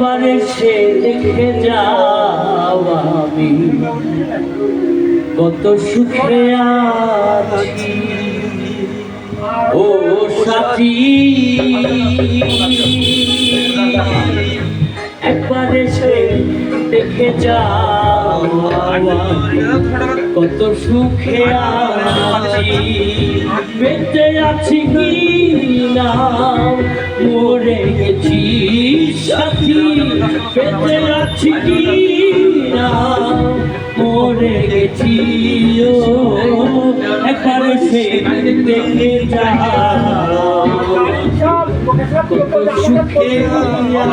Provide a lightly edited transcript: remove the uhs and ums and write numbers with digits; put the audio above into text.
একবার এসে দেখে যাও আমি কত সুখে আছি ও সাথী। একবার এসে দেখে যাও কত সুখে আছি। বেঁচে আছি কি না মরে গেছি সাথী। বেঁচে আছি কি না মরে গেছি ও একবার এসে দেখে যাও কত সুখে আছি।